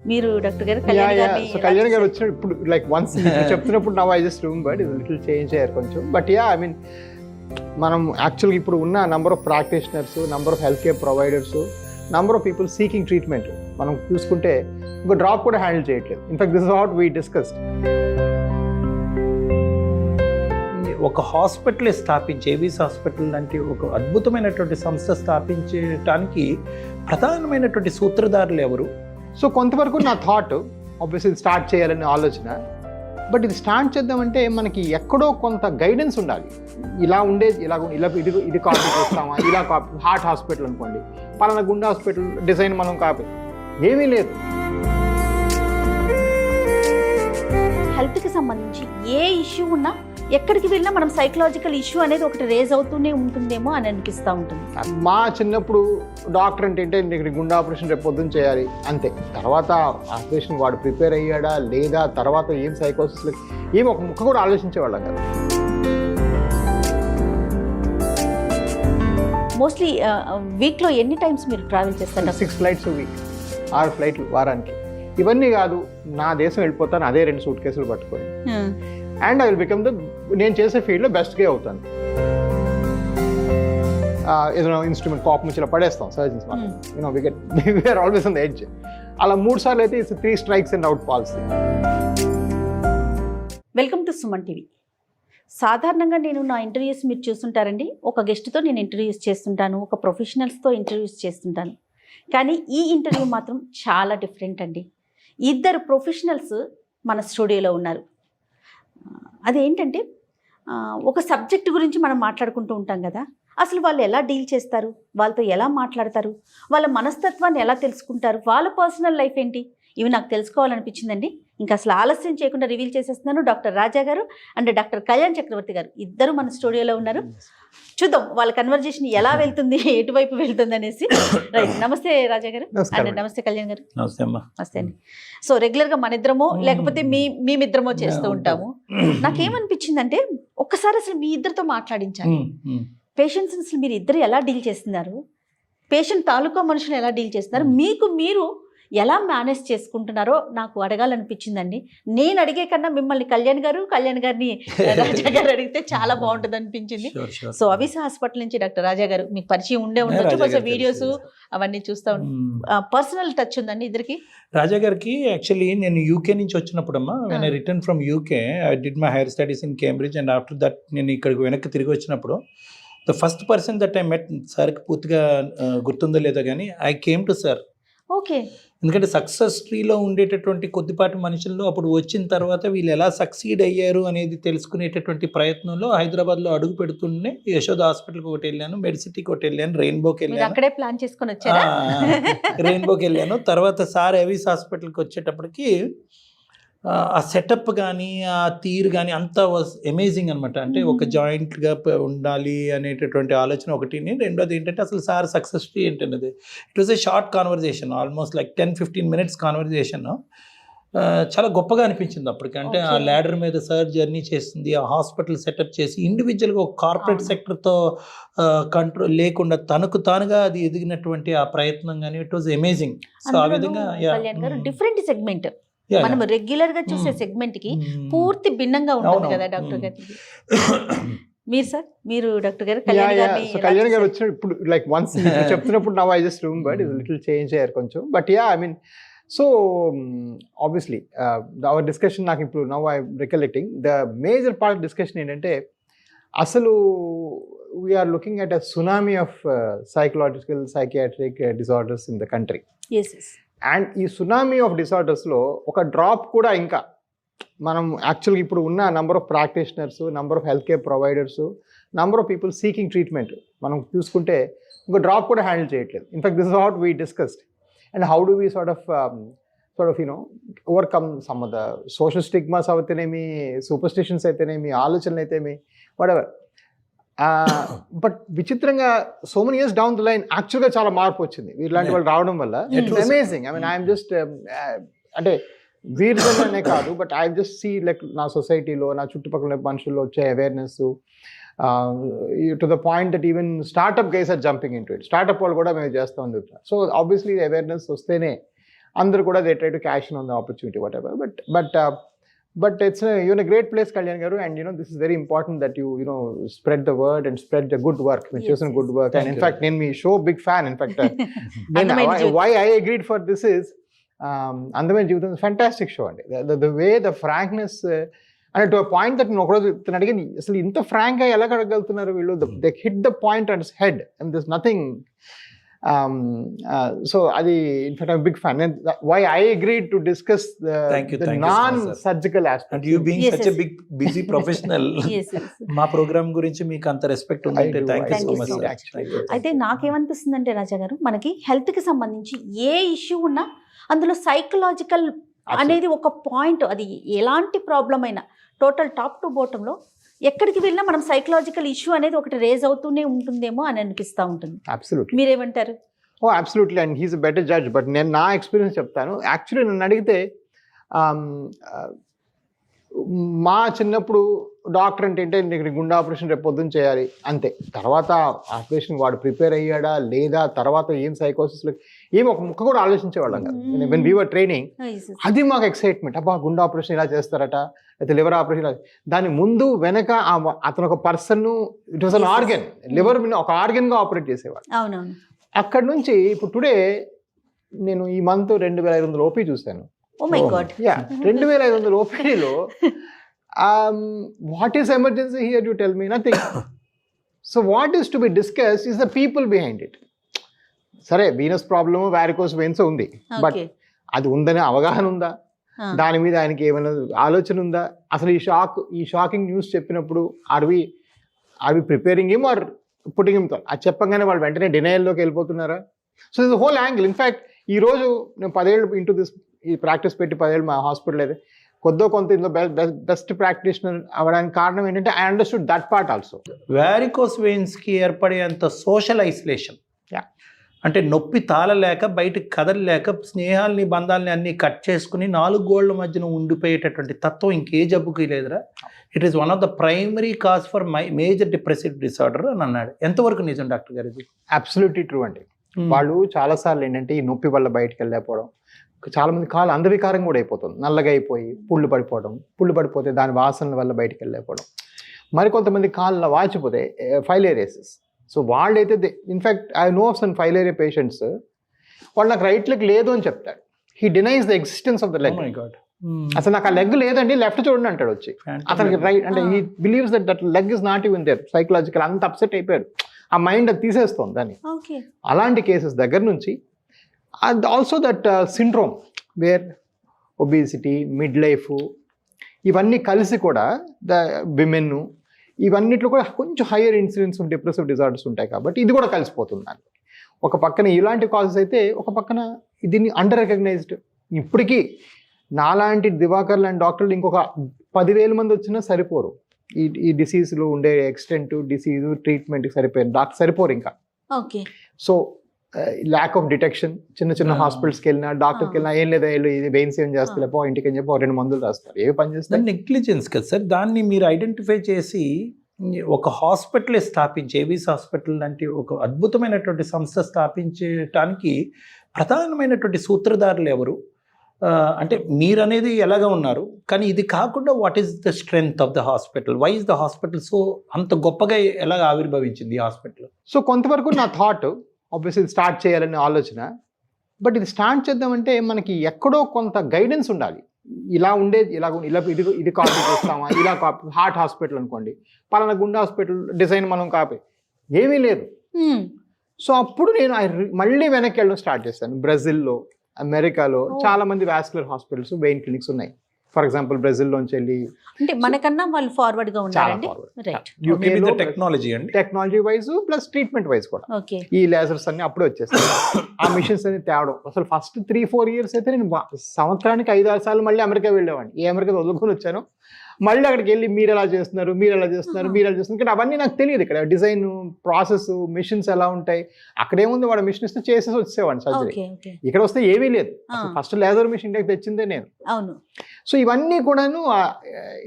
మీరు డాక్టర్ గారు Yeah, Kalyan yeah. గారిని So ఎలా కళ్యాణ్ గారు చూసారు? వచ్చిన ఇప్పుడు లైక్ వన్స్ చెప్తున్నప్పుడు నవ్ ఐ జస్ట్ రిమెంబర్డ్ ఇది లిటిల్ చేంజ్ అయ్యారు కొంచెం. బట్ యా ఐ మీన్ మనం యాక్చువల్గా ఇప్పుడు ఉన్న number of practitioners, number of health care providers, number of people seeking treatment మనం చూసుకుంటే ఒక డ్రాప్ కూడా హ్యాండిల్ చేయట్లేదు. In fact this is what we discussed. ఒక హాస్పిటల్ స్థాపించి ఏబీస్ హాస్పిటల్ లాంటి ఒక అద్భుతమైనటువంటి సంస్థ స్థాపించడానికి ప్రధానమైనటువంటి సూత్రధారులు ఎవరు? సో కొంతవరకు నా థాట్ ఆబ్వియస్లీ స్టార్ట్ చేయాలనే ఆలోచన. బట్ ఇది స్టార్ట్ చేద్దామంటే మనకి ఎక్కడో కొంత గైడెన్స్ ఉండాలి. ఇలా ఉండేది ఇలా ఇది కాపీ చేస్తామా, ఇలా కాపీ హార్ట్ హాస్పిటల్ అనుకోండి, పలానా గుండె హాస్పిటల్ డిజైన్ మనం కాపీ, ఏమీ లేదు. హెల్త్కి సంబంధించి ఏ ఇష్యూ ఉన్నా ఎక్కడికి వెళ్ళినా మనం సైకలాజికల్ ఇష్యూ అనేది ఒకటి రేజ్ అవుతూనే ఉంటుందేమో అని అనిపిస్తూ ఉంటుంది. మా చిన్నప్పుడు డాక్టర్ అంటే నీకు గుండె ఆపరేషన్ రేపు పొద్దున్న చేయాలి అంతే. తర్వాత ఆపరేషన్ వాడు ప్రిపేర్ అయ్యాడా లేదా, తర్వాత ఏం సైకోసిస్ ఏం ఒక ముక్క కూడా ఆలోచించేవాళ్ళం కదా. మోస్ట్లీ వీక్లో ఎన్ని టైమ్స్ మీరు ట్రావెల్ చేస్తారు? 6 ఫ్లైట్స్ వీక్, 6 ఫ్లైట్లు వారానికి. ఇవన్నీ కాదు, నా దేశం వెళ్ళిపోతాను అదే 2 సూట్ కేసులు పట్టుకొని. అండ్ ఐ విల్ బికమ్ నేను చేసే ఫీల్డ్లో బెస్ట్గా అవుతాను. ఏదైనా ఇన్స్ట్రుమెంట్ కాప్ ముచ్చిలా పడేస్తాం సర్జన్స్ మనం, you know we are always on the edge. అలా 3 సార్లు అయితే it's 3 strikes and out policy. Welcome to Suman TV. సాధారణంగా నేను నా ఇంటర్వ్యూస్ మీరు చూస్తుంటారండి, ఒక గెస్ట్తో నేను ఇంటర్వ్యూస్ చేస్తుంటాను, ఒక ప్రొఫెషనల్స్తో ఇంటర్వ్యూస్ చేస్తుంటాను. కానీ ఈ ఇంటర్వ్యూ మాత్రం చాలా డిఫరెంట్ అండి. 2 ప్రొఫెషనల్స్ మన స్టూడియోలో ఉన్నారు. అదేంటంటే ఒక సబ్జెక్ట్ గురించి మనం మాట్లాడుకుంటూ ఉంటాం కదా, అసలు వాళ్ళు ఎలా డీల్ చేస్తారు, వాళ్ళతో ఎలా మాట్లాడతారు, వాళ్ళ మనస్తత్వాన్ని ఎలా తెలుసుకుంటారు, వాళ్ళ పర్సనల్ లైఫ్ ఏంటి, ఇవి నాకు తెలుసుకోవాలనిపించిందండి. ఇంకా అసలు ఆలస్యం చేయకుండా రివీల్ చేసేస్తున్నాను. డాక్టర్ రాజా గారు అండ్ డాక్టర్ కళ్యాణ్ చక్రవర్తి గారు ఇద్దరు మన స్టూడియోలో ఉన్నారు. చూద్దాం వాళ్ళ కన్వర్జేషన్ ఎలా వెళ్తుంది, ఎటువైపు వెళ్తుంది అనేసి. రైట్, నమస్తే రాజా గారు అండ్ నమస్తే కళ్యాణ్ గారు. నమస్తే అమ్మా. నమస్తే అండి. సో రెగ్యులర్గా మన ఇద్దరమో లేకపోతే మేమిద్దరమో చేస్తూ ఉంటాము. నాకేమనిపించిందంటే ఒక్కసారి అసలు మీ ఇద్దరితో మాట్లాడించాలి. పేషెంట్స్ అసలు మీరు ఇద్దరు ఎలా డీల్ చేస్తున్నారు, పేషెంట్ తాలూకా మనుషులు ఎలా డీల్ చేస్తున్నారు, మీకు మీరు ఎలా మేనేజ్ చేసుకుంటున్నారో నాకు అడగాలనిపించిందండి. నేను అడిగే కన్నా మిమ్మల్ని కళ్యాణ్ గారిని రాజా గారు అడిగితే చాలా బాగుంటుంది అనిపించింది. సో అవిస హాస్పిటల్ నుంచి డాక్టర్ రాజా గారు మీకు పరిచయం ఉండొచ్చు, కొంచెం వీడియోస్ అవన్నీ చూస్తూ ఉంటాం. పర్సనల్ టచ్ ఉందండి ఇద్దరికి. రాజా గారికి యాక్చువల్లీ నేను యూకే నుంచి వచ్చినప్పుడు అమ్మా, when I return from UK I did my higher studies in Cambridge and after that నేను ఇక్కడికి వెనక్కి తిరిగి వచ్చినప్పుడు the first person that I met, సార్కి పూర్తిగా గుర్తుందో లేదో కానీ I came to sir. Okay. ఎందుకంటే సక్సెస్ ట్రీలో ఉండేటటువంటి కొద్దిపాటి మనుషుల్లో అప్పుడు వచ్చిన తర్వాత వీళ్ళు ఎలా సక్సీడ్ అయ్యారు అనేది తెలుసుకునేటటువంటి ప్రయత్నంలో హైదరాబాద్లో అడుగు పెడుతుండే యశోద హాస్పిటల్కి ఒకటి వెళ్ళాను, మెడిసిటీకి ఒకటి వెళ్ళాను, రెయిన్బోకి వెళ్ళాను. అక్కడే ప్లాన్ చేసుకొని వచ్చారా? రెయిన్బోకి వెళ్ళాను. తర్వాత సార్ ఎవిస్ హాస్పిటల్కి వచ్చేటప్పటికి ఆ సెటప్ కానీ ఆ తీరు కానీ అంతా వాజ్ అమేజింగ్ అనమాట. అంటే ఒక జాయింట్గా ఉండాలి అనేటటువంటి ఆలోచన ఒకటి. రెండోది ఏంటంటే అసలు సార్ సక్సెస్ స్టోరీ ఏంటనేది it was a short conversation, almost like 10-15 minutes conversation. చాలా గొప్పగా అనిపించింది అప్పటికి. అంటే ఆ ల్యాడర్ మీద సార్ జర్నీ చేస్తుంది, ఆ హాస్పిటల్ సెటప్ చేసి ఇండివిజువల్గా ఒక కార్పొరేట్ సెక్టర్తో కంట్రోల్ లేకుండా తనకు తానుగా అది ఎదిగినటువంటి ఆ ప్రయత్నం కానీ ఇట్ వాజ్ అమేజింగ్. సో ఆ విధంగా డిఫరెంట్ సెగ్మెంట్ మనం రెగ్యులర్ గా చూసే సెగ్మెంట్ కి పూర్తి భిన్నంగా ఉంటుంది కదా డాక్టర్ గారికి. మీరు సార్, మీరు డాక్టర్ గారు కళ్యాణ్ గారు వచ్చిన ఇప్పుడు లైక్ వన్స్ చెప్తున్నప్పుడు నవ్ ఐ జస్ట్ రిమెంబర్డ్ ఇది లిటిల్ చేంజ్ అయ్యారు కొంచెం. But ya I mean so obviously our discussion నాకు ఇప్పుడు now I recollecting the major part discussion ఏంటంటే అసలు we are looking at a tsunami of psychological psychiatric disorders in the country. And ఈ tsunami of డిసార్డర్స్లో ఒక drop కూడా ఇంకా మనం యాక్చువల్గా ఇప్పుడు ఉన్న number of practitioners, number of health care providers, number of people seeking treatment మనం చూసుకుంటే ఒక డ్రాప్ కూడా హ్యాండిల్ చేయట్లేదు. In fact this is what we discussed. And how do we sort of you know overcome some of the social stigmas అయితేనేమి, superstitions అయితేనేమి, ఆలోచనలు అయితేమి, whatever. But విచిత్రంగా so many years down the line యాక్చువల్గా చాలా మార్పు వచ్చింది వీళ్ళంటి వాళ్ళు రావడం వల్ల. It's amazing. I mean I'm just అంటే వీరిలోనే కాదు, but I just see like నా సొసైటీలో, నా చుట్టుపక్కల మనుషుల్లో వచ్చే awareness to the point that even startup guys are jumping in to it. Startup వాళ్ళు కూడా మేము చేస్తామని చెప్తాం. సో ఆబ్వియస్లీ అవేర్నెస్ వస్తేనే అందరూ కూడా they try to cash in on the opportunity what ever but it's Yoon a great place, Kalyan garu, and this is very important that you spread the word and spread the good work. You're choosing good work. Thank And in you. fact, నేను మీ show big fan. In fact, why I agreed for this is అందమైన జీవితం fantastic show అండి. The way the frankness and to a point that నేను ఒకరోజు ఇతను అడిగాను, అసలు ఇంత ఫ్రాంక్ గా ఎలా అడగలుగుతున్నారు వీళ్ళు. They hit the point on his head and there's nothing. So అది in fact I'm a big fan, and why I agreed to discuss Thank you the so much, non-surgical aspect. And you being Yes, such a yes. big busy professional, Yes, yes. మా programme గురించి మీకు అంత respect ఉందంటే I do, thank you Thank so you much so sir. much. అయితే నాకేమనిపిస్తుందంటే రాజా గారు, మనకి హెల్త్కి సంబంధించి ఏ ఇష్యూ ఉన్నా అందులో సైకలాజికల్ అనేది ఒక పాయింట్. అది ఎలాంటి ప్రాబ్లం అయినా టోటల్ టాప్ టు బాటంలో ఎక్కడికి వెళ్ళినా మనం సైకలాజికల్ ఇష్యూ అనేది ఒకటి రేజ్ అవుతూనే ఉంటుందేమో అని అనిపిస్తూ ఉంటుంది. Absolutely. మీరేమంటారు? Oh absolutely, and he's a better judge. But నేను నా ఎక్స్పీరియన్స్ చెప్తాను. యాక్చువల్లీ నన్ను అడిగితే మా చిన్నప్పుడు డాక్టర్ అంటే నీకు గుండె ఆపరేషన్ రేపు పొద్దున్న చేయాలి అంతే. తర్వాత ఆపరేషన్ వాడు ప్రిపేర్ అయ్యాడా లేదా, తర్వాత ఏం సైకోసిస్ ఏం ఒక ముక్క కూడా ఆలోచించేవాళ్ళం కాదు. వెన్ వీ వర్ ట్రైనింగ్ అది మాకు ఎక్సైట్మెంట్. అబ్బా గుండె ఆపరేషన్ ఇలా చేస్తారట, అయితే లివర్ ఆపరేషన్ ఇలా. దాని ముందు వెనక అతను ఒక person, it was an organ, liver ఒక ఆర్గన్గా ఆపరేట్ చేసేవాడు. అవునవును. అక్కడ నుంచి ఇప్పుడు టుడే నేను ఈ మంత్ 2500 ఓపీ చూశాను. Oh my god. 2500 ఓపీలో what is emergency here, you tell me nothing. So what is to be discuss is the people behind it. సరే వీనస్ ప్రాబ్లమ్, వారికోస్ వెయిన్స్ ఉంది, బట్ అది ఉందనే అవగాహన ఉందా, దాని మీద ఆయనకి ఏమైనా ఆలోచన ఉందా, అసలు ఈ షాకింగ్ న్యూస్ చెప్పినప్పుడు are we preparing him or putting him? అది చెప్పగానే వాళ్ళు వెంటనే డినయల్లోకి వెళ్ళిపోతున్నారా? So this whole angle. In fact ఈ రోజు నేను 10 ఏళ్ళు ఇంటూ దిస్ ఈ ప్రాక్టీస్ పెట్టి 10 ఏళ్ళు మా హాస్పిటల్ అయితే కొంత ఇందులో బెస్ట్ ప్రాక్టీషనర్ అవ్వడానికి కారణం ఏంటంటే I understood that part also. Varicose veins కి ఏర్పడేంత సోషల్ ఐసోలేషన్, అంటే నొప్పి తాళలేక బయటకు కదలలేక స్నేహాలని బంధాలని అన్ని కట్ చేసుకుని 4 గోళ్ల మధ్యన ఉండిపోయేటటువంటి తత్వం ఇంకే జబ్బుకి లేదురా. It is one of the primary cause for major depressive disorder అని అన్నాడు. ఎంతవరకు నిజం డాక్టర్ గారు ఇది? అబ్సల్యూట్లీ ట్రూ అండి. వాళ్ళు చాలాసార్లు ఏంటంటే ఈ నొప్పి వల్ల బయటకు వెళ్ళకపోవడం, చాలా మంది కాళ్ళు అందవికారం కూడా అయిపోతుంది, నల్లగా అయిపోయి పుళ్ళు పడిపోతే దాని వాసనల వల్ల బయటకు వెళ్ళకపోవడం, మరికొంతమంది కాళ్ళ వాచిపోతే ఫైలేరియాసిస్. సో వాళ్ళైతే in fact I know of some filaria patients, వాళ్ళు నాకు రైట్ లెగ్ లేదు అని చెప్తాడు. He denies the existence of the leg. అసలు నాకు ఆ లెగ్ లేదండి, లెఫ్ట్ చూడండి అంటాడు వచ్చి. అతనికి రైట్ అంటే he believes that leg is not even there. Psychological అంత అప్సెట్ అయిపోయారు, ఆ మైండ్ అది తీసేస్తుంది దాన్ని. అలాంటి కేసెస్ దగ్గర నుంచి and also that syndrome where obesity, mid life, ఇవన్నీ కలిసి కూడా ద విమెన్ ఇవన్నిట్లో కూడా కొంచెం higher incidence of depressive disorders ఉంటాయి. కాబట్టి ఇది కూడా కలిసిపోతుంది దాన్ని. ఒక పక్కన ఇలాంటి కాజెస్ అయితే, ఒక పక్కన దీన్ని అండర్ రికగ్నైజ్డ్. ఇప్పటికీ నాలాంటి దివాకర్ లాంటి డాక్టర్లు ఇంకొక 10,000 మంది వచ్చినా సరిపోరు. ఈ డిసీజ్లో ఉండే ఎక్స్టెంట్, డిసీజ్ ట్రీట్మెంట్కి డాక్టర్ సరిపోరు ఇంకా. So lack of detection. చిన్న హాస్పిటల్స్కి వెళ్ళినా, డాక్టర్కి వెళ్ళినా ఏం లేదా ఇది వెయిన్స్ ఏం చేస్తలేపో ఇంటికి అని చెప్పి 2 మందులు రాస్తారు. ఏవి పని చేస్తారు? నెగ్లిజెన్స్ కదా సార్. దాన్ని మీరు ఐడెంటిఫై చేసి ఒక హాస్పిటల్ స్థాపించి, ఏవిస్ హాస్పిటల్ లాంటి ఒక అద్భుతమైనటువంటి సంస్థ స్థాపించడానికి ప్రధానమైనటువంటి సూత్రధారులు ఎవరు? అంటే మీరు అనేది ఎలాగా ఉన్నారు, కానీ ఇది కాకుండా what is the strength of the hospital? Why is the hospital so అంత గొప్పగా ఎలాగ ఆవిర్భవించింది ఈ హాస్పిటల్? సో కొంతవరకు నా థాట్ ఆబ్వియస్లీ స్టార్ట్ చేయాలనే ఆలోచన. బట్ ఇది స్టార్ట్ చేద్దామంటే మనకి ఎక్కడో కొంత గైడెన్స్ ఉండాలి. ఇలా ఉండేది ఇలా ఇది కాపీ చేస్తామా, ఇలా కాపీ. హార్ట్ హాస్పిటల్ అనుకోండి, పలానా గుండె హాస్పిటల్ డిజైన్ మనం కాపీ, ఏమీ లేదు. సో అప్పుడు నేను మళ్ళీ వెనక్కి వెళ్ళడం స్టార్ట్ చేశాను. బ్రెజిల్లో, అమెరికాలో చాలా మంది వాస్కులర్ హాస్పిటల్స్, వెయిన్ క్లినిక్స్ ఉన్నాయి. ఫర్ ఎగ్జాంపుల్ బ్రెజిల్లోంచి వెళ్ళి, అంటే మనకన్నా వాళ్ళు ఫార్వర్డ్ గా ఉన్నారండి. Technology wise plus treatment wise కూడా ఈ లేజర్స్ అన్ని అప్పుడే వచ్చేస్తాయి. ఆ మిషన్స్ అన్ని తేవడం. అసలు ఫస్ట్ 3-4 ఇయర్స్ అయితే నేను సంవత్సరానికి 5-6 సార్లు మళ్ళీ అమెరికా వెళ్ళేవాడిని. ఏ అమెరికా వదులుకొని వచ్చాను, మళ్ళీ అక్కడికి వెళ్ళి మీరు ఎలా చేస్తున్నారు. ఇక్కడ అవన్నీ నాకు తెలియదు. ఇక్కడ డిజైన్ ప్రాసెస్, మిషన్స్ ఎలా ఉంటాయి, అక్కడేముంది వాడు మిషన్ ఇస్తే చేసేసి వచ్చేవాడిని సర్జరీ. ఇక్కడ వస్తే ఏమీ లేదు. ఫస్ట్ లేజర్ మిషన్ తెచ్చిందే నేను. సో ఇవన్నీ కూడాను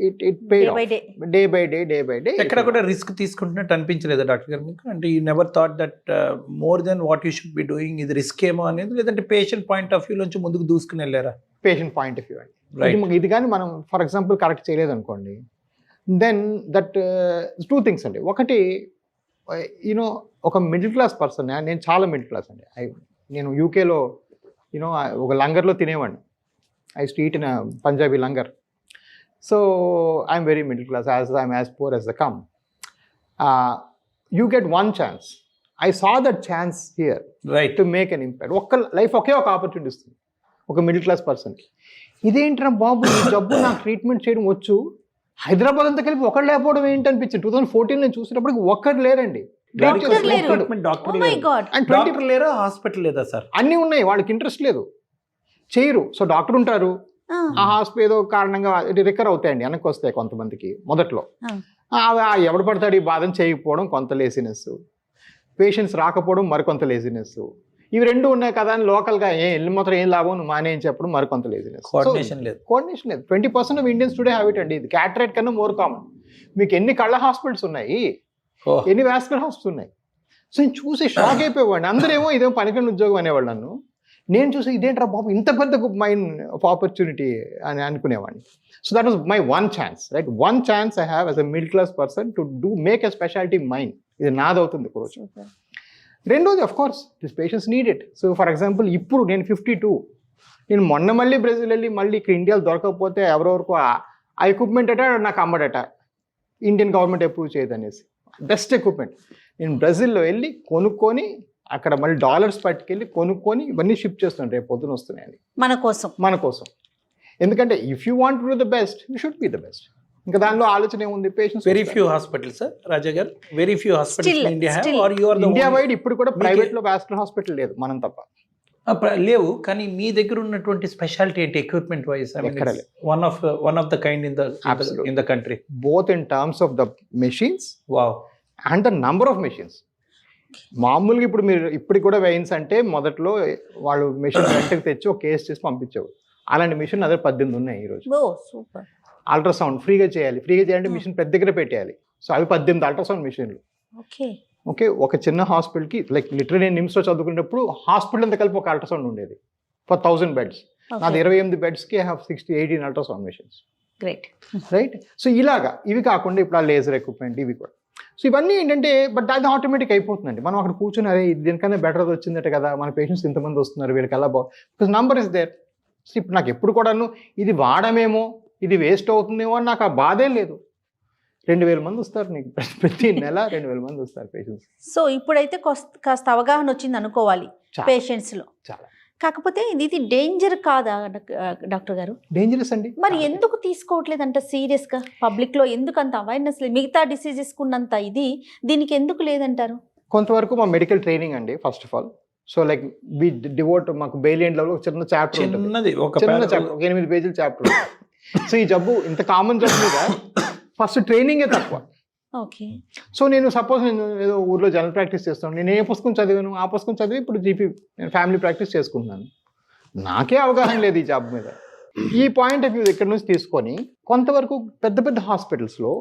it day by day day by day ఎక్కడ కూడా రిస్క్ తీసుకుంటున్నట్టు అనిపించలేదా డాక్టర్ గారు మీకు? అంటే you never thought that more than what you should be doing, ఇది రిస్క్ ఏమో అనేది, లేదంటే పేషెంట్ పాయింట్ ఆఫ్ వ్యూ నుంచి ముందుకు దూసుకుని వెళ్ళారా? పేషెంట్ పాయింట్ ఆఫ్ వ్యూ అండి. Right. ఇది కానీ మనం ఫర్ ఎగ్జాంపుల్ కరెక్ట్ చేయలేదు అనుకోండి, దెన్ దట్ 2 things అండి. ఒకటి యూనో ఒక మిడిల్ క్లాస్ పర్సన్, నేను చాలా మిడిల్ క్లాస్ అండి. నేను యూకేలో యూనో ఒక లంగర్లో తినేవాడిని. I street in Punjabi langar. So I'm very middle class, I'm as poor as the come. You get one chance. I saw that chance here right. To make an impact. Life ఒకే ఒక opportunity ఇస్తుంది ఒక middle class పర్సన్కి. ఇదేంట్రా బాబు, ఈ జబ్బు నాకు treatment చేయడం వచ్చు, హైదరాబాద్ అంతా కలిపి ఒకటి లేకపోవడం ఏంటి అనిపించింది. 2014 నేను చూసినప్పటికి ఒక్కరు లేరండి. డాక్టర్ లేరు. Doctor Oh my God. And doctor లేరా, హాస్పిటల్ లేదా సార్? అన్నీ ఉన్నాయి, వాళ్ళకి ఇంట్రెస్ట్ లేదు, చేయరు. సో డాక్టర్ ఉంటారు, ఆ హాస్పిటల్ ఏదో కారణంగా రికవర్ అవుతాయండి, వెనక్కి వస్తాయి కొంతమందికి మొదట్లో. ఎవడు పడతాడు ఈ బాధను చేయకపోవడం కొంత లేజినెస్, పేషెంట్స్ రాకపోవడం మరికొంత లేజినెస్. ఇవి రెండు ఉన్నాయి కదా అని లోకల్గా ఎల్లు మాత్రం ఏం లాభం నువ్వు మానే అని చెప్పడం మరికొంత లేజినెస్. కోఆర్డినేషన్ లేదు. 20% of Indians today have it అండి. ఇది క్యాటరేట్ కన్నా మోర్ కామన్. మీకు ఎన్ని కళ్ళ హాస్పిటల్స్ ఉన్నాయి, ఎన్ని వాస్కులర్ హాస్పిటల్స్ ఉన్నాయి. సో నేను చూసి షాక్ అయిపోయేవాడిని. అందరేమో ఇదేమో పనికిరాని ఉద్యోగం అనేవాళ్ళు నన్ను. నేను చూసి ఇదేంట్రా బాబు ఇంత పెద్ద మైండ్ ఆఫ్ ఆపర్చునిటీ అని అనుకునేవాడిని. So that was my one chance, right? One chance I have as a middle class person to make a speciality mind. ఇది నాదవుతుంది ఒక రోజు. రెండోది of course this patients need it. So for example ఇప్పుడు నేను 52, నేను మొన్న మళ్ళీ బ్రెజిల్ వెళ్ళి మళ్ళీ ఇక్కడ ఇండియాలో దొరకకపోతే ఎవరెవరికి ఆ ఎక్విప్మెంట్ అట నాకు అమ్మడట, ఇండియన్ గవర్నమెంట్ అప్రూవ్ చేయదనేసి. బెస్ట్ ఎక్విప్మెంట్ నేను బ్రెజిల్లో వెళ్ళి కొనుక్కొని అక్కడ మళ్ళీ డాలర్స్ పట్టుకెళ్ళి కొనుక్కొని ఇవన్నీ షిప్ చేస్తున్నాను, రేపు పొద్దున వస్తున్నాయని మన కోసం. ఎందుకంటే if you want to do the best you should be the best. ఇంకా దానిలో ఆలోచన ఏముంది? Patients very few hospitals sir Raja గారు, very few hospitals in India have, or you are the India wide ఇప్పుడు కూడా ప్రైవేట్ లో వాస్కులర్ హాస్పిటల్ లేదు మనం తప్ప. లేవు. కానీ మీ దగ్గర ఉన్నటువంటి స్పెషాలిటీ ఏంటి equipment wise? One of the kind in the country, both in terms of the machines wow and the number of machines. మామూలుగా ఇప్పుడు మీరు ఇప్పుడు కూడా వెయిన్స్ అంటే మొదట్లో వాళ్ళు మెషిన్ రెంట్కి తెచ్చి ఒక కేసు చేసి పంపించేవారు. అలాంటి మెషిన్ అదే 18 ఉన్నాయి ఈరోజు. సూపర్. అల్ట్రాసౌండ్ ఫ్రీగా చేయాలంటే మిషన్ పెద్ద దగ్గర పెట్టేయాలి. సో అవి 18 అల్ట్రాసౌండ్ మిషన్లు. ఓకే, ఒక చిన్న హాస్పిటల్కి లైక్ లిటరల్ నేను నిమ్స్లో చదువుకునేటప్పుడు హాస్పిటల్ అంతా కలిపి ఒక అల్ట్రాసౌండ్ ఉండేది ఫర్ 1000 బెడ్స్. నాది 28 బెడ్స్కి I have 18 ultrasound machines. Great, right? So ఇలాగా ఇవి కాకుండా ఇప్పుడు ఆ లేజర్ ఎక్విప్మెంట్ ఇవి కూడా. సో ఇవన్నీ ఏంటంటే బట్ అది ఆటోమేటిక్ అయిపోతుందండి. మనం అక్కడ కూర్చొని అదే దీనికన్నా బెటర్ వచ్చిందట కదా, మన పేషెంట్స్ ఇంతమంది వస్తున్నారు, వీళ్ళకి ఎలా because number is there. So ఇప్పుడు నాకు ఎప్పుడు కూడాను ఇది వాడమేమో, ఇది వేస్ట్ అవుతుందేమో అని నాకు ఆ బాధే లేదు. 2000 మంది వస్తారు నీకు ప్రతి నెల, 2000 మంది వస్తారు పేషెంట్స్. సో ఇప్పుడైతే కాస్త అవగాహన వచ్చింది అనుకోవాలి పేషెంట్స్లో. చాలా. కాకపోతే ఇది డేంజర్ కాదా డాక్టర్ గారు? డేంజరస్ అండి. మరి ఎందుకు తీసుకోవట్లేదు అంట సీరియస్గా? పబ్లిక్లో ఎందుకు అంత అవేర్నెస్ లేదు? మిగతా డిసీజెస్ కున్నంత ఇది దీనికి ఎందుకు లేదంటారు? కొంతవరకు మా మెడికల్ ట్రైనింగ్ అండి first of all. So like we devote, మాకు బెయిలియన్ లెవెల్ ఒక చిన్న చాప్టర్ ఉంటుంది, ఒక 8 పేజీల చాప్టర్. సో ఈ జబ్బు ఇంత కామన్ జబ్బు మీద ఫస్ట్ ట్రైనింగే తక్కువ. ఓకే. సో నేను సపోజ్ నేను ఏదో ఊర్లో జనరల్ ప్రాక్టీస్ చేస్తాను, నేను ఏ పుస్తకం చదివాను ఆ పుస్తకం చదివి ఇప్పుడు నేను ఫ్యామిలీ ప్రాక్టీస్ చేసుకుంటున్నాను. నాకే అవగాహన లేదు ఈ జాబ్ మీద. ఈ పాయింట్ ఆఫ్ వ్యూ ఇక్కడ నుంచి తీసుకొని కొంతవరకు పెద్ద పెద్ద హాస్పిటల్స్లో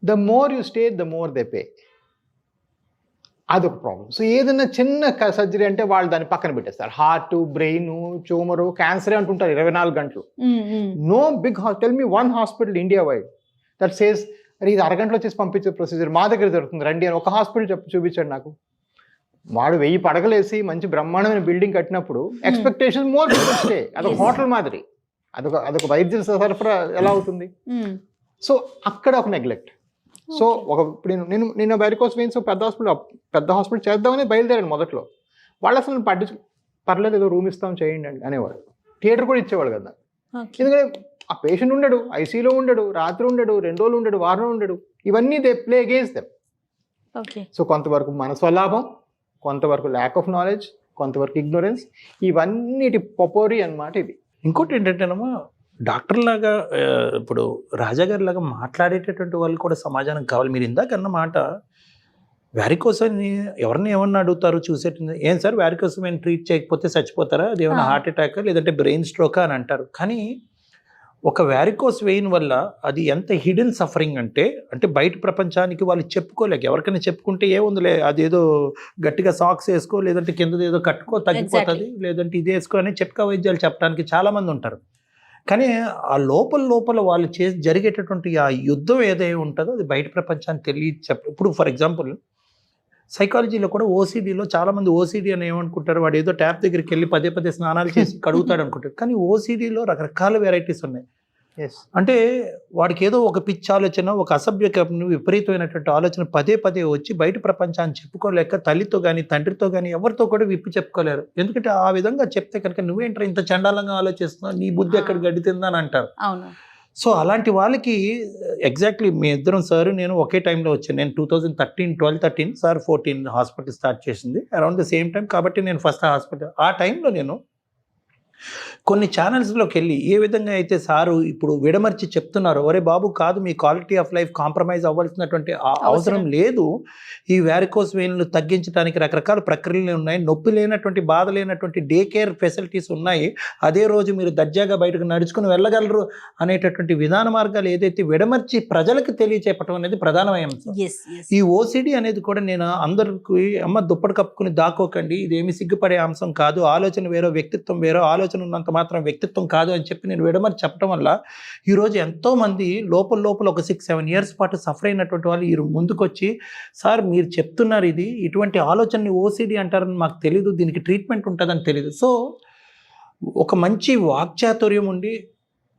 the more you stay the more they pay, అదొక ప్రాబ్లం. సో ఏదైనా చిన్న సర్జరీ అంటే వాళ్ళు దాన్ని పక్కన పెట్టేస్తారు. హార్ట్, బ్రెయిన్, ట్యూమరు, క్యాన్సరే అంటుంటారు 24 గంటలు. No big tell me one hospital India wide that says అరే ఇది అరగంటలో చేసి పంపించే ప్రొసీజర్ మా దగ్గర జరుగుతుంది రండి అని ఒక హాస్పిటల్ చూపించాడు నాకు. వాడు 1000 పడగలేసి మంచి బ్రహ్మాండమైన బిల్డింగ్ కట్టినప్పుడు ఎక్స్పెక్టేషన్ మోర్ పీపుల్ స్టే. అదొక హోటల్ మాదిరి, అదొక వైద్య సరఫరా ఎలా అవుతుంది? సో అక్కడ ఒక నెగ్లెక్ట్. సో ఇప్పుడు నేను వెరికోస్ వెయిన్స్ పెద్ద హాస్పిటల్ చేద్దామని బయలుదేరాను మొదట్లో. వాళ్ళు అసలు పర్లేదు ఏదో రూమ్ ఇస్తాం చేయండి అని అనేవాడు. థియేటర్ కూడా ఇచ్చేవాడు కదా. ఎందుకంటే ఆ పేషెంట్ ఉండడు, ఐసీలో ఉండడు, రాత్రి ఉండడు, 2 రోజులు ఉండడు, వారం ఉండడు. ఇవన్నీ they play against them. So కొంతవరకు మన స్వలాభం, కొంతవరకు ల్యాక్ ఆఫ్ నాలెడ్జ్, కొంతవరకు ఇగ్నోరెన్స్, ఇవన్నిటి పొపోరి అన్నమాట ఇది. ఇంకోటి ఏంటంటేనమ్మా, డాక్టర్ లాగా ఇప్పుడు రాజా గారి లాగా మాట్లాడేటటువంటి వాళ్ళు కూడా సమాజానికి కావాలి. మీరు ఇందాక అన్న మాట వ్యారికోసం ఎవరిని ఏమన్నా అడుగుతారు చూసేటుంది, ఏం సార్ వ్యారికోసం ఏం ట్రీట్ చేయకపోతే చచ్చిపోతారా, అది ఏమైనా హార్ట్ అటాక్ లేదంటే బ్రెయిన్ స్ట్రోక్ అని అంటారు. కానీ ఒక వ్యారికోస్ వెయిన్ వల్ల అది ఎంత హిడెన్ సఫరింగ్ అంటే బయట ప్రపంచానికి వాళ్ళు చెప్పుకోలేక, ఎవరికైనా చెప్పుకుంటే ఏముందిలే అదేదో గట్టిగా సాక్స్ వేసుకో, లేదంటే కింద ఏదో కట్టుకో తగ్గిపోతుంది, లేదంటే ఇది వేసుకో అని చెప్పుక వైద్యాలు చెప్పడానికి చాలామంది ఉంటారు. కానీ ఆ లోపల వాళ్ళు జరిగేటటువంటి ఆ యుద్ధం ఏదైతే ఉంటుందో అది బయట ప్రపంచానికి ఇప్పుడు ఫర్ ఎగ్జాంపుల్ సైకాలజీలో కూడా ఓసీడీలో చాలామంది ఓసీడీ అని ఏమనుకుంటారు, వాడు ఏదో ట్యాప్ దగ్గరికి వెళ్ళి పదే స్నానాలు చేసి కడుగుతాడు అనుకుంటారు. కానీ ఓసీడీలో రకరకాల వెరైటీస్ ఉన్నాయి. అంటే వాడికి ఏదో ఒక పిచ్చి ఆలోచన, ఒక అసభ్యకరమైన విపరీతమైనటువంటి ఆలోచన పదే వచ్చి బయట ప్రపంచాన్ని చెప్పుకోలేక తల్లితో కానీ తండ్రితో కానీ ఎవరితో కూడా విప్పి చెప్పుకోలేరు. ఎందుకంటే ఆ విధంగా చెప్తే కనుక నువ్వేంటారు ఇంత చండాలంగా ఆలోచిస్తున్నావు, నీ బుద్ధి ఎక్కడ గడ్డి తిందని అంటారు. సో అలాంటి వాళ్ళకి ఎగ్జాక్ట్లీ మీ ఇద్దరం సార్ నేను ఒకే టైంలో వచ్చాను. నేను 2013 సార్ 14 హాస్పిటల్ స్టార్ట్ చేసింది అరౌండ్ ద సేమ్ టైం. కాబట్టి నేను ఫస్ట్ హాస్పిటల్ ఆ టైంలో నేను కొన్ని ఛానల్స్లోకి వెళ్ళి ఏ విధంగా అయితే సారు ఇప్పుడు విడమర్చి చెప్తున్నారు, ఒరే బాబు కాదు, మీ క్వాలిటీ ఆఫ్ లైఫ్ కాంప్రమైజ్ అవ్వాల్సినటువంటి అవసరం లేదు, ఈ వ్యారికోస్ వెయిన్లు తగ్గించడానికి రకరకాల ప్రక్రియలు ఉన్నాయి, నొప్పి లేనటువంటి బాధ లేనటువంటి డే కేర్ ఫెసిలిటీస్ ఉన్నాయి, అదే రోజు మీరు దర్జాగా బయటకు నడుచుకుని వెళ్ళగలరు అనేటటువంటి విధాన మార్గాలు ఏదైతే విడమర్చి ప్రజలకు తెలియచేపటం అనేది ప్రధానమైన అంశం. ఈ ఓసిడి అనేది కూడా నేను అందరికీ అమ్మ దుప్పటి కప్పుకుని దాక్కోకండి, ఇదేమి సిగ్గుపడే అంశం కాదు, ఆలోచన వేరో వ్యక్తిత్వం వేరో, ఆలోచన ఉన్నంత మాత్రం వ్యక్తిత్వం కాదు అని చెప్పి నేను విడమరి చెప్పడం వల్ల ఈరోజు ఎంతోమంది లోపల ఒక 6-7 ఇయర్స్ పాటు సఫర్ అయినటువంటి వాళ్ళు ఈ ముందుకొచ్చి సార్ మీరు చెప్తున్నారు ఇది ఇటువంటి ఆలోచనని ఓసిడి అంటారని మాకు తెలీదు, దీనికి ట్రీట్మెంట్ ఉంటుందని తెలీదు. సో ఒక మంచి వాక్చాతుర్యం ఉండి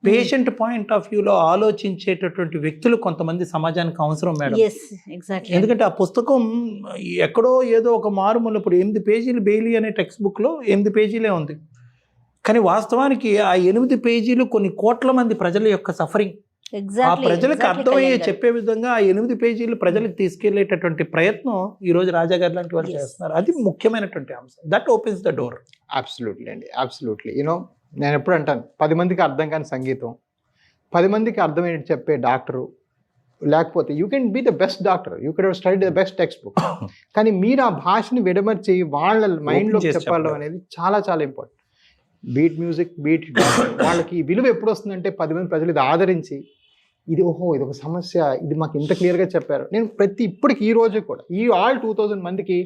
పేషెంట్ పాయింట్ ఆఫ్ వ్యూలో ఆలోచించేటటువంటి వ్యక్తులు కొంతమంది సమాజానికి అవసరం మేడం. ఎందుకంటే ఆ పుస్తకం ఎక్కడో ఏదో ఒక మారుమూల, ఇప్పుడు 8 పేజీలు బెయిలీ అనే టెక్స్ట్ బుక్లో 8 పేజీలే ఉంది, కానీ వాస్తవానికి ఆ 8 పేజీలు కొన్ని కోట్ల మంది ప్రజల యొక్క సఫరింగ్ ఆ ప్రజలకు అర్థమయ్యే చెప్పే విధంగా ఆ 8 పేజీలు ప్రజలకు తీసుకెళ్లేటటువంటి ప్రయత్నం ఈ రోజు రాజా గారు లాంటి వాళ్ళు చేస్తున్నారు. అది ముఖ్యమైనటువంటి అంశం. That opens the door. Absolutely అండి, అబ్సల్యూట్లీ. నేను ఎప్పుడు అంటాను 10 మందికి అర్థం కాని సంగీతం, 10 మందికి అర్థమయ్యేది చెప్పే డాక్టరు, లేకపోతే you can be the best doctor, you can study the best textbook, కానీ మీరు ఆ భాషని విడమర్చి వాళ్ళ మైండ్లో చెప్పాలి అనేది చాలా చాలా ఇంపార్టెంట్. బీట్ మ్యూజిక్, బీట్ వాళ్ళకి విలువ ఎప్పుడు వస్తుందంటే 10 మంది ప్రజలు ఇది ఆదరించి ఇది ఇది ఒక సమస్య, ఇది మాకు ఇంత క్లియర్గా చెప్పారు. నేను ఇప్పటికి ఈ రోజు కూడా ఈ ఆల్ 2000 మందికి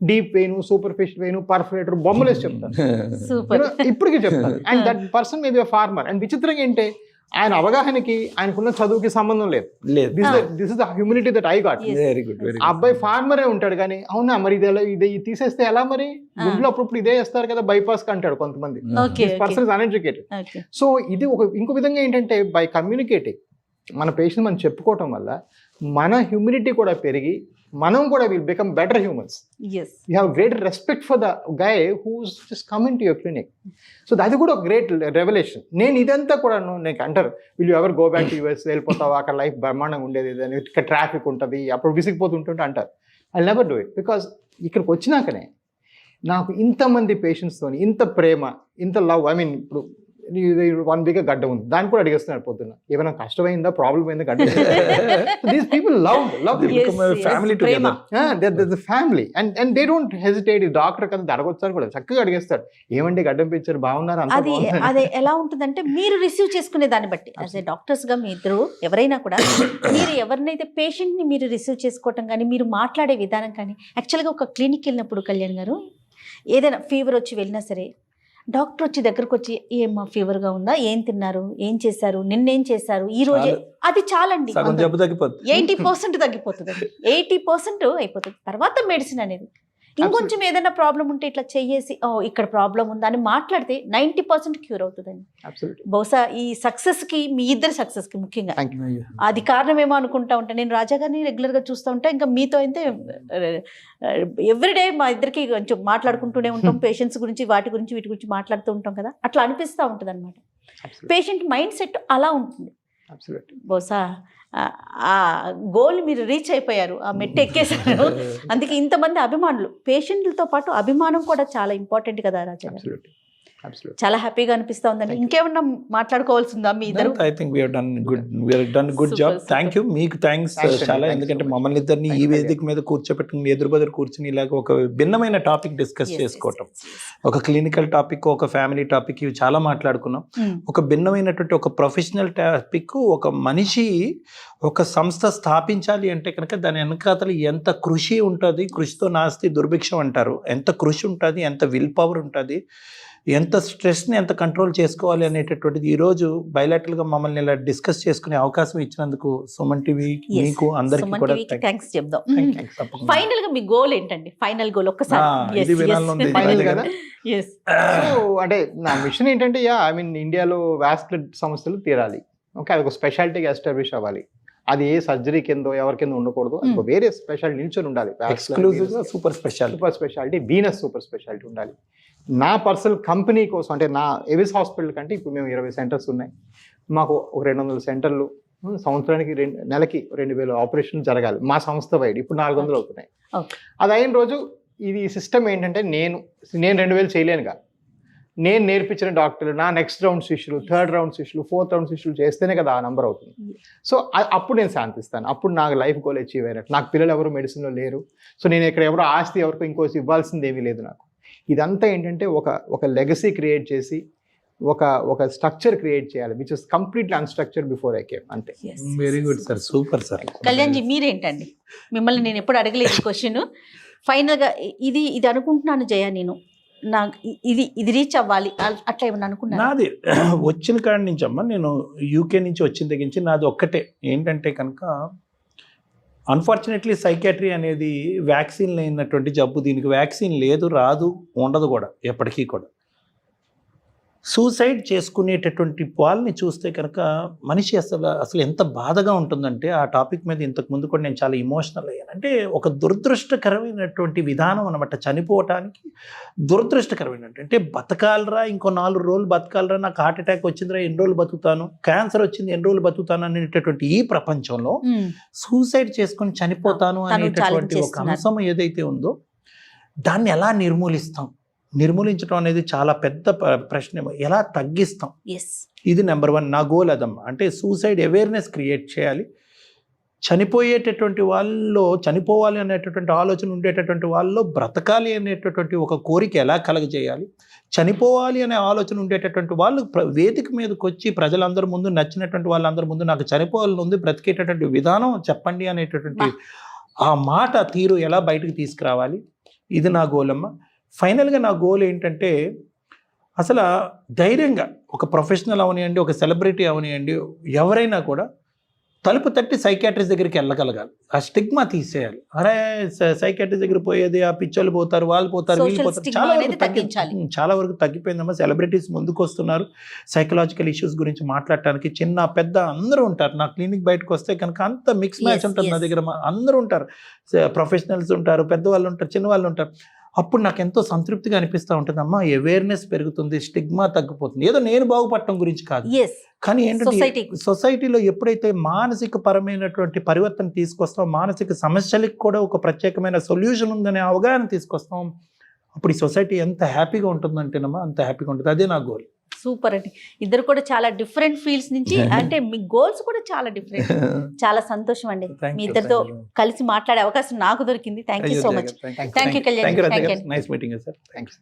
deep vein, superficial vein, perforator బొమ్మలు వేసి చెప్తాను, ఇప్పటికీ చెప్తాను. And that person may be farmer. అండ్ విచిత్రంగా ఏంటి ఆయన అవగాహనకి ఆయనకున్న చదువుకి సంబంధం లేదు. This is the humility that I got. అబ్బాయి ఫార్మరే ఉంటాడు కానీ అవునా మరి ఇది తీసేస్తే ఎలా, మరి గుండెలో అప్పుడు ఇదే వేస్తారు కదా బైపాస్ కి అంటాడు కొంతమంది. Person is uneducated. సో ఇది ఇంకో విధంగా ఏంటంటే బై కమ్యూనికేటింగ్ మన పేషెంట్ మనం చెప్పుకోవటం వల్ల మన హ్యూమిలిటీ కూడా పెరిగి మనం కూడా will become better humans. You have greater respect for the guy who's just coming to your clinic. So అది కూడా ఒక గ్రేట్ రెవల్యూషన్. నేను ఇదంతా కూడా నీకు అంటారు will you ever go back to US, వెళ్ళిపోతావా అక్కడ లైఫ్ బ్రహ్మాండంగా ఉండేది, ఇక్కడ ట్రాఫిక్ ఉంటుంది అప్పుడు విసిగిపోతుంటుంటే అంటారు. I never do it because ఇక్కడికి వచ్చినాకనే నాకు ఇంతమంది పేషెంట్స్తోని ఇంత ప్రేమ, ఇంత లవ్. ఐ మీన్ ఇప్పుడు 1 వీక్ గడ్డ ఉంది, దాన్ని కూడా అడిగేస్తున్నారు పొద్దున్న, ఏమైనా కష్టమైందా, ప్రాబ్లం అయిందా గడ్డ. These people love family together, family. And they don't hesitate. Doctor కదా అడగొచ్చారు కూడా చక్కగా అడిగేస్తారు, ఏమండి గడ్డం పెంచారు బాగున్నారు. అది ఎలా ఉంటుందంటే మీరు రిసీవ్ చేసుకునే దాన్ని బట్టి యాజ్ ఏ డాక్టర్స్ గా మీ ఇద్దరు ఎవరైనా కూడా మీరు ఎవరినైతే పేషెంట్ ని మీరు రిసీవ్ చేసుకోవటం కానీ మీరు మాట్లాడే విధానం కానీ, యాక్చువల్గా ఒక క్లినిక్ వెళ్ళినప్పుడు కళ్యాణ్ గారు ఏదైనా ఫీవర్ వచ్చి వెళ్ళినా సరే డాక్టర్ వచ్చి దగ్గరకు వచ్చి ఏమ్మా ఫీవర్గా ఉందా, ఏం తిన్నారు, ఏం చేశారు, నిన్నేం చేశారు, ఈ రోజే, అది చాలండి 80% తగ్గిపోతుంది. 80% అయిపోతుంది. తర్వాత మెడిసిన్ అనేది ఇంకొంచెం ఏదైనా ప్రాబ్లం ఉంటే ఇట్లా చెయ్యేసి ఇక్కడ ప్రాబ్లం ఉందా అని మాట్లాడితే 90% క్యూర్ అవుతుందండి. బహుశా ఈ సక్సెస్కి, మీ ఇద్దరు సక్సెస్కి ముఖ్యంగా అది కారణమేమో అనుకుంటా ఉంటాను. నేను రాజా గారిని రెగ్యులర్గా చూస్తూ ఉంటా, ఇంకా మీతో అయితే ఎవ్రీడే మా ఇద్దరికి కొంచెం మాట్లాడుకుంటూనే ఉంటాం, పేషెంట్స్ గురించి వాటి గురించి వీటి గురించి మాట్లాడుతూ ఉంటాం కదా, అట్లా అనిపిస్తూ ఉంటుంది అనమాట. పేషెంట్ మైండ్ సెట్ అలా ఉంటుంది. బహుశా ఆ గోల్ మీరు రీచ్ అయిపోయారు, ఆ మెట్టు ఎక్కేశారు. అందుకే ఇంతమంది అభిమానులు, పేషెంట్లతో పాటు అభిమానం కూడా చాలా ఇంపార్టెంట్ కదా రాజా గారు. అబ్సల్యూట్. చాలా హ్యాపీగా అనిపిస్తా ఉందండి. ఇంకేమన్నా మాట్లాడుకోవాల్సిందా మీ ఇద్దరు? I think we are done good job. Super. Thank you, మీకు థ్యాంక్స్ Thanks చాలా. అండి. ఎందుకంటే Thanks so మమ్మల్ని ఇద్దరిని ఈ Thank you, వేదిక మీద కూర్చోపెట్టుకుని ఎదురుబెదురు కూర్చుని ఇలాగ ఒక భిన్నమైన టాపిక్ డిస్కస్ Yes, చేసుకోవటం, yes, yes. ఒక క్లినికల్ టాపిక్, ఒక ఫ్యామిలీ టాపిక్, ఇవి చాలా మాట్లాడుకున్నాం. Hmm. ఒక భిన్నమైనటువంటి ఒక ప్రొఫెషనల్ టాపిక్, ఒక మనిషి ఒక సంస్థ స్థాపించాలి అంటే కనుక దాని వెనకాతలు ఎంత కృషి ఉంటుంది, కృషితో నాస్తి దుర్భిక్షం అంటారు, ఎంత కృషి ఉంటుంది, ఎంత విల్ పవర్ ఉంటుంది, ఎంత స్ట్రెస్ని ఎంత కంట్రోల్ చేసుకోవాలి అనేటటువంటిది ఈరోజు బయలాటరల్గా మమ్మల్ని ఇలా డిస్కస్ చేసుకునే అవకాశం ఇచ్చినందుకు సుమన్ టీవీ Yes. మీకు అందరికీ సుమన్ కూడా టీవీకి థ్యాంక్స్ చెప్దాం. thanks. ఫైనల్ గా మీ గోల్ ఏంటండి? ఫైనల్ గోల్ ఒక్కసారి. ఇది వినాలని ఉంది. Final కదా? Yes. సో అంటే నా మిషన్ ఏంటంటే ఐ మీన్ ఇండియాలో వాస్కులర్ సమస్యలు తీరాలి. ఓకే, అది ఒక స్పెషాలిటీగా ఎస్టాబ్లిష్ అవ్వాలి. అది ఏ సర్జరీ కిందో ఎవరి కింద ఉండకూడదు, అది ఒక వేరే స్పెషాలిటీ నిల్చొని ఉండాలి. Exclusive super special super speciality, Venus super speciality ఉండాలి. నా పర్సనల్ కంపెనీ కోసం అంటే నా ఎవిస్ హాస్పిటల్ కంటే ఇప్పుడు మేము 20 సెంటర్స్ ఉన్నాయి. మాకు ఒక 200 సెంటర్లు, సంవత్సరానికి నెలకి 2000 ఆపరేషన్లు జరగాలి మా సంస్థ వైడ్. ఇప్పుడు 400 అవుతున్నాయి. Okay. అది అయిన రోజు ఇది సిస్టమ్ ఏంటంటే నేను 2000 చేయలేనుగా. నేను నేర్పించిన డాక్టర్లు నా నెక్స్ట్ రౌండ్ శిష్యులు, థర్డ్ రౌండ్ శిష్యులు, ఫోర్త్ రౌండ్ శిష్యులు చేస్తేనే కదా ఆ నెంబర్ అవుతుంది. సో అప్పుడు నేను శాంతిస్తాను. అప్పుడు నాకు లైఫ్ గోల్ అచీవ్ అయినట్టు. నాకు పిల్లలు ఎవరు మెడిసిన్లో లేరు. సో నేను ఇక్కడ ఎవరో ఆస్తి ఎవరికో ఇంకోసి ఇవ్వాల్సింది ఏమీ లేదు నాకు. ఇదంతా ఏంటంటే ఒక లెగసీ క్రియేట్ చేసి ఒక స్ట్రక్చర్ క్రియేట్ చేయాలి, which is completely unstructure before I came. అంతే. Yes. Very good sir, super sir. Kalyan ji మీరేంటండి? మిమ్మల్ని నేను ఎప్పుడు అడగలేదు క్వశ్చన్. ఫైనల్ గా ఇది అనుకుంటున్నాను జయ, నేను నాకు ఇది రీచ్ అవ్వాలి అట్లా ఏమన్నా అనుకున్నాను? నాది వచ్చిన కాడి నుంచి అమ్మ, నేను యూకే నుంచి వచ్చిన దగ్గర నుంచి నాది ఒక్కటే ఏంటంటే కనుక, అన్ఫార్చునేట్లీ సైకాట్రీ అనేది వ్యాక్సిన్ లేనటువంటి జబ్బు. దీనికి వ్యాక్సిన్ లేదు, రాదు, ఉండదు కూడా ఎప్పటికీ కూడా. సూసైడ్ చేసుకునేటటువంటి వాళ్ళని చూస్తే కనుక మనిషి అసలు ఎంత బాధగా ఉంటుందంటే, ఆ టాపిక్ మీద ఇంతకు ముందు కూడా నేను చాలా ఇమోషనల్ అయ్యాను. అంటే ఒక దురదృష్టకరమైనటువంటి విధానం అనమాట చనిపోవటానికి. దురదృష్టకరమైనటువంటి అంటే బతకాలరా, ఇంకో 4 రోజులు బతకాలరా, నాకు హార్ట్ అటాక్ వచ్చిందిరా ఎన్ని రోజులు బతుకుతాను, క్యాన్సర్ వచ్చింది ఎన్ని రోజులు బతుకుతాను అనేటటువంటి ఈ ప్రపంచంలో సూసైడ్ చేసుకొని చనిపోతాను అనేటటువంటి ఒక అంశం ఏదైతే ఉందో దాన్ని ఎలా నిర్మూలించడం అనేది చాలా పెద్ద ప్రశ్న. ఎలా తగ్గిస్తాం, ఇది నెంబర్ 1 నా గోల్ అదమ్మా. అంటే సూసైడ్ అవేర్నెస్ క్రియేట్ చేయాలి. చనిపోయేటటువంటి వాళ్ళలో, చనిపోవాలి అనేటటువంటి ఆలోచన ఉండేటటువంటి వాళ్ళలో బ్రతకాలి అనేటటువంటి ఒక కోరిక ఎలా కలగజేయాలి, చనిపోవాలి అనే ఆలోచన ఉండేటటువంటి వాళ్ళు వేదిక మీదకి వచ్చి ప్రజలందరి ముందు, నచ్చినటువంటి వాళ్ళందరి ముందు నాకు చనిపోవాలని ఉంది, బ్రతికేటటువంటి విధానం చెప్పండి అనేటటువంటి ఆ మాట తీరు ఎలా బయటకు తీసుకురావాలి, ఇది నా గోల్ అమ్మ. ఫైనల్గా నా గోల్ ఏంటంటే, అసలు ధైర్యంగా ఒక ప్రొఫెషనల్ అవనియండి, ఒక సెలబ్రిటీ అవనియండి, ఎవరైనా కూడా తలుపు తట్టి సైకాట్రిస్ట్ దగ్గరికి వెళ్ళగలగాలి. ఆ స్టిగ్మా తీసేయాలి. అరే సైకాట్రిస్ట్ దగ్గర పోయేది, ఆ పిచ్చోళ్ళు పోతారు, వాళ్ళు పోతారు, వీళ్ళు పోతారు, చాలా వరకు తగ్గిపోయిందమ్మా. సెలబ్రిటీస్ ముందుకు వస్తున్నారు సైకలాజికల్ ఇష్యూస్ గురించి మాట్లాడటానికి. చిన్న పెద్ద అందరూ ఉంటారు. నా క్లినిక్ బయటకు వస్తే కనుక అంత మిక్స్ మ్యాచ్ ఉంటుంది. నా దగ్గర అందరూ ఉంటారు, ప్రొఫెషనల్స్ ఉంటారు, పెద్దవాళ్ళు ఉంటారు, చిన్నవాళ్ళు ఉంటారు. అప్పుడు నాకు ఎంతో సంతృప్తిగా అనిపిస్తూ ఉంటుంది. అమ్మా అవేర్నెస్ పెరుగుతుంది, స్టిగ్మా తగ్గిపోతుంది. ఏదో నేను బాగుపడటం గురించి కాదు, కానీ ఏంటంటే సొసైటీలో ఎప్పుడైతే మానసిక పరమైనటువంటి పరివర్తన తీసుకొస్తాం, మానసిక సమస్యలకు కూడా ఒక ప్రత్యేకమైన సొల్యూషన్ ఉందనే అవగాహన తీసుకొస్తాం, అప్పుడు ఈ సొసైటీ ఎంత హ్యాపీగా ఉంటుందంటేనమ్మా అంత హ్యాపీగా ఉంటుంది. అదే నా గోల్. సూపర్ అండి. ఇద్దరు కూడా చాలా డిఫరెంట్ ఫీల్డ్స్ నుంచి, అంటే మీ గోల్స్ కూడా చాలా డిఫరెంట్. చాలా సంతోషం అండి మీ ఇద్దరితో కలిసి మాట్లాడే అవకాశం నాకు దొరికింది. Thank you so much. Thank you Kalyan. Nice meeting sir. Thanks.